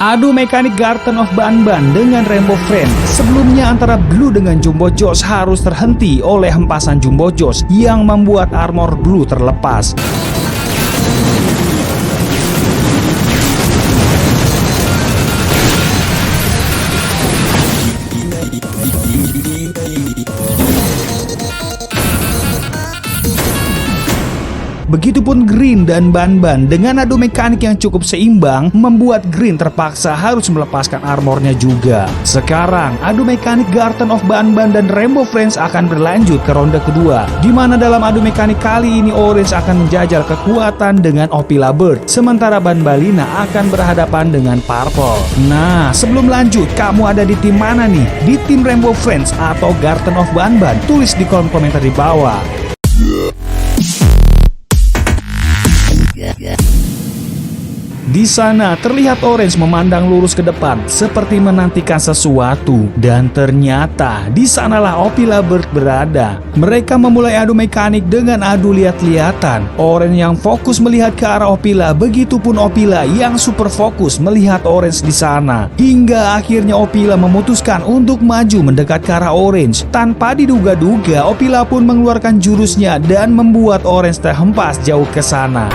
Adu mekanik Garden of Banban dengan Rainbow Friends. Sebelumnya antara Blue dengan Jumbo Josh harus terhenti oleh hempasan Jumbo Josh yang membuat armor Blue terlepas. Begitupun Green dan Banban dengan adu mekanik yang cukup seimbang membuat Green terpaksa harus melepaskan armornya juga. Sekarang adu mekanik Garden of Banban dan Rainbow Friends akan berlanjut ke ronde kedua, di mana dalam adu mekanik kali ini Orange akan menjajal kekuatan dengan Opila Bird, sementara Banbalina akan berhadapan dengan Purple. Nah, sebelum lanjut, kamu ada di tim mana nih? Di tim Rainbow Friends atau Garden of Banban? Tulis di kolom komentar di bawah. Di sana terlihat Orange memandang lurus ke depan seperti menantikan sesuatu, dan ternyata di sanalah Opila Bird berada. Mereka memulai adu mekanik dengan adu lihat-lihatan. Orange yang fokus melihat ke arah Opila, begitupun Opila yang super fokus melihat Orange di sana. Hingga akhirnya Opila memutuskan untuk maju mendekat ke arah Orange. Tanpa diduga-duga, Opila pun mengeluarkan jurusnya dan membuat Orange terhempas jauh ke sana.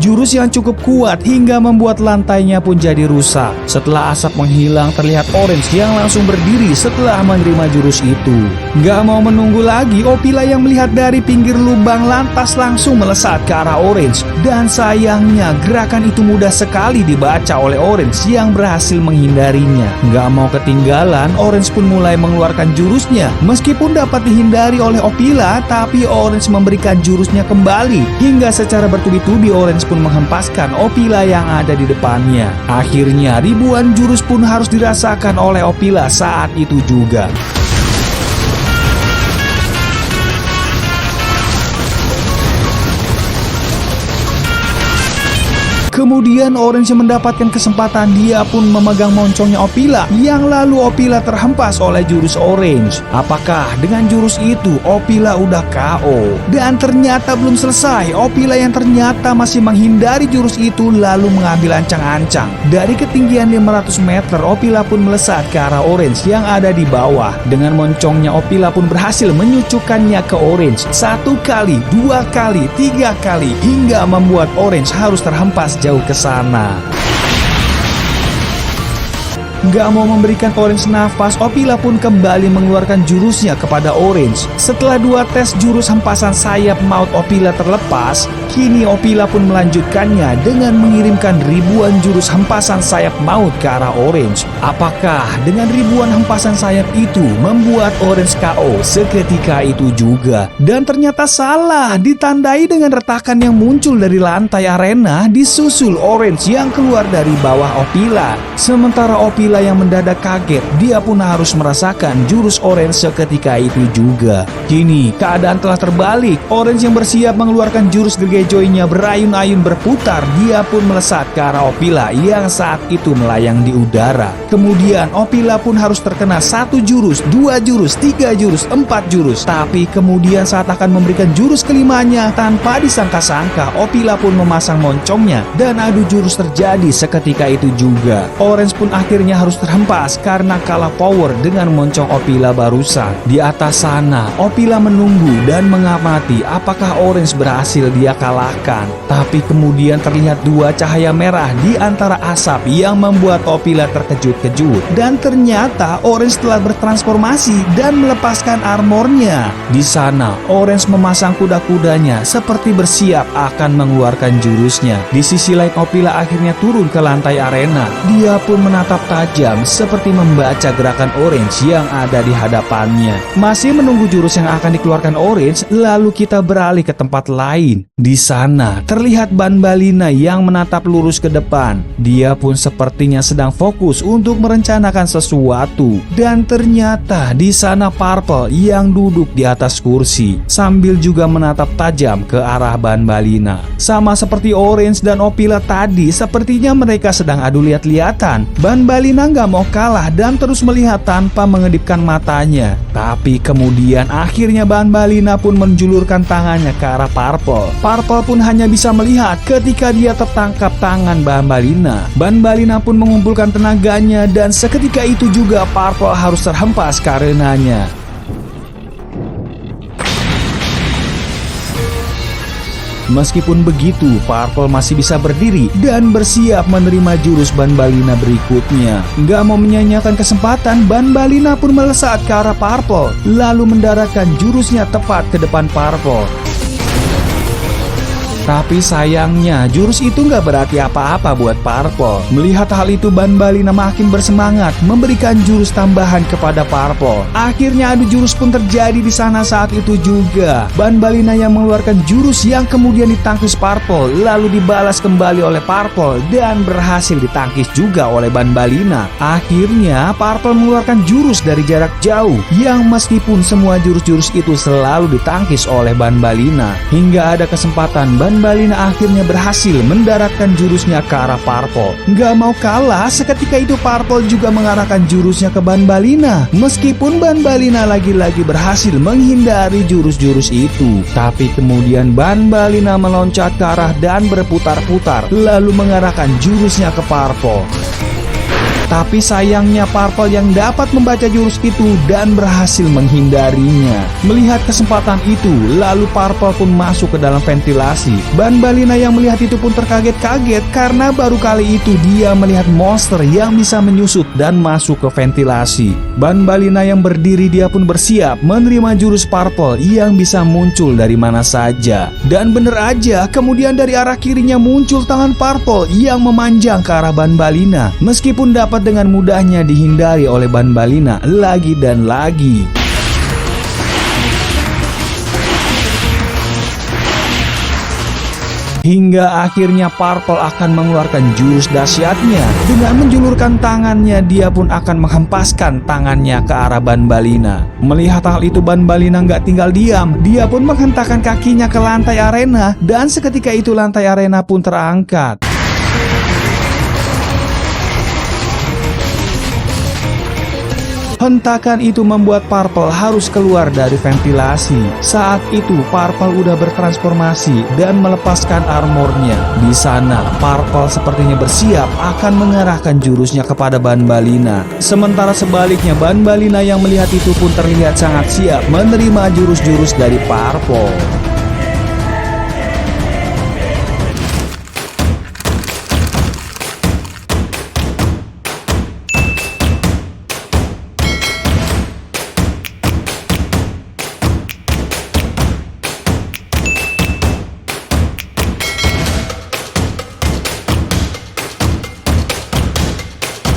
Jurus yang cukup kuat hingga membuat lantainya pun jadi rusak. Setelah asap menghilang, terlihat Orange yang langsung berdiri setelah menerima jurus itu. Gak mau menunggu lagi, Opila yang melihat dari pinggir lubang lantas langsung melesat ke arah Orange. Dan sayangnya gerakan itu mudah sekali dibaca oleh Orange yang berhasil menghindarinya. Gak mau ketinggalan, Orange pun mulai mengeluarkan jurusnya. Meskipun dapat dihindari oleh Opila, tapi Orange memberikan jurusnya kembali. Hingga secara bertubi-tubi Orange pun menghempaskan Opila yang ada di depannya. Akhirnya ribuan jurus pun harus dirasakan oleh Opila saat itu juga. Kemudian Orange mendapatkan kesempatan, dia pun memegang moncongnya Opila, yang lalu Opila terhempas oleh jurus Orange. Apakah dengan jurus itu Opila udah KO? Dan ternyata belum selesai, Opila yang ternyata masih menghindari jurus itu lalu mengambil ancang-ancang. Dari ketinggian 500 meter, Opila pun melesat ke arah Orange yang ada di bawah. Dengan moncongnya Opila pun berhasil menyucukkannya ke Orange 1 kali, 2 kali, 3 kali, hingga membuat Orange harus terhempas jauh ke sana. Gak mau memberikan Orange nafas, Opila pun kembali mengeluarkan jurusnya kepada Orange. Setelah 2 tes jurus hempasan sayap maut Opila terlepas, kini Opila pun melanjutkannya dengan mengirimkan ribuan jurus hempasan sayap maut ke arah Orange. Apakah dengan ribuan hempasan sayap itu membuat Orange KO seketika itu juga? Dan ternyata salah, ditandai dengan retakan yang muncul dari lantai arena disusul Orange yang keluar dari bawah Opila. Sementara Opila yang mendadak kaget, dia pun harus merasakan jurus Orange seketika itu juga. Kini keadaan telah terbalik, Orange yang bersiap mengeluarkan jurus Gregejoy-nya berayun-ayun berputar, dia pun melesat ke arah Opila yang saat itu melayang di udara. Kemudian Opila pun harus terkena 1 jurus, 2 jurus, 3 jurus, 4 jurus. Tapi kemudian saat akan memberikan jurus kelimanya, tanpa disangka-sangka Opila pun memasang moncongnya dan adu jurus terjadi seketika itu juga. Orange pun akhirnya harus terhempas karena kalah power dengan moncong Opila barusan. Di atas sana, Opila menunggu dan mengamati apakah Orange berhasil dia kalahkan. Tapi kemudian terlihat 2 cahaya merah di antara asap yang membuat Opila terkejut-kejut. Dan ternyata Orange telah bertransformasi dan melepaskan armornya. Di sana, Orange memasang kuda-kudanya seperti bersiap akan mengeluarkan jurusnya. Di sisi lain, Opila akhirnya turun ke lantai arena. Dia pun menatap tajam seperti membaca gerakan Orange yang ada di hadapannya. Masih menunggu jurus yang akan dikeluarkan Orange, lalu kita beralih ke tempat lain. Di sana terlihat Banbalina yang menatap lurus ke depan. Dia pun sepertinya sedang fokus untuk merencanakan sesuatu. Dan ternyata di sana Purple yang duduk di atas kursi sambil juga menatap tajam ke arah Banbalina. Sama seperti Orange dan Opila tadi, sepertinya mereka sedang adu lihat-lihatan. Banbalina Balina nggak mau kalah dan terus melihat tanpa mengedipkan matanya. Tapi kemudian akhirnya Ban Balina pun menjulurkan tangannya ke arah Purple. Purple pun hanya bisa melihat ketika dia tertangkap tangan Ban Balina. Ban Balina pun mengumpulkan tenaganya dan seketika itu juga Purple harus terhempas ke arenanya. Meskipun begitu, Purple masih bisa berdiri dan bersiap menerima jurus Ban Balina berikutnya. Gak mau menyanyiakan kesempatan, Ban Balina pun melesat ke arah Purple, lalu mendaratkan jurusnya tepat ke depan Purple. Tapi sayangnya jurus itu nggak berarti apa-apa buat Purple. Melihat hal itu, Ban Balina makin bersemangat memberikan jurus tambahan kepada Purple. Akhirnya adu jurus pun terjadi di sana saat itu juga. Ban Balina yang mengeluarkan jurus yang kemudian ditangkis Purple, lalu dibalas kembali oleh Purple dan berhasil ditangkis juga oleh Ban Balina. Akhirnya Purple mengeluarkan jurus dari jarak jauh yang meskipun semua jurus-jurus itu selalu ditangkis oleh Ban Balina. Hingga ada kesempatan Ban Balina akhirnya berhasil mendaratkan jurusnya ke arah Purple. Gak mau kalah, seketika itu Purple juga mengarahkan jurusnya ke Ban Balina. Meskipun Ban Balina lagi-lagi berhasil menghindari jurus-jurus itu, tapi kemudian Ban Balina meloncat ke arah dan berputar-putar, lalu mengarahkan jurusnya ke Purple. Tapi sayangnya Purple yang dapat membaca jurus itu dan berhasil menghindarinya. Melihat kesempatan itu, lalu Purple pun masuk ke dalam ventilasi. Ban Balina yang melihat itu pun terkaget-kaget karena baru kali itu dia melihat monster yang bisa menyusup dan masuk ke ventilasi. Ban Balina yang berdiri dia pun bersiap menerima jurus Purple yang bisa muncul dari mana saja. Dan bener aja, kemudian dari arah kirinya muncul tangan Purple yang memanjang ke arah Ban Balina. Meskipun dapat dengan mudahnya dihindari oleh Ban Balina lagi dan lagi. Hingga akhirnya Purple akan mengeluarkan jurus dahsyatnya. Dengan menjulurkan tangannya, dia pun akan menghempaskan tangannya ke arah Ban Balina. Melihat hal itu, Ban Balina nggak tinggal diam. Dia pun menghentakkan kakinya ke lantai arena dan seketika itu lantai arena pun terangkat. Hentakan itu membuat Purple harus keluar dari ventilasi. Saat itu Purple udah bertransformasi dan melepaskan armornya. Di sana Purple sepertinya bersiap akan mengarahkan jurusnya kepada Ban Balina. Sementara sebaliknya Ban Balina yang melihat itu pun terlihat sangat siap menerima jurus-jurus dari Purple.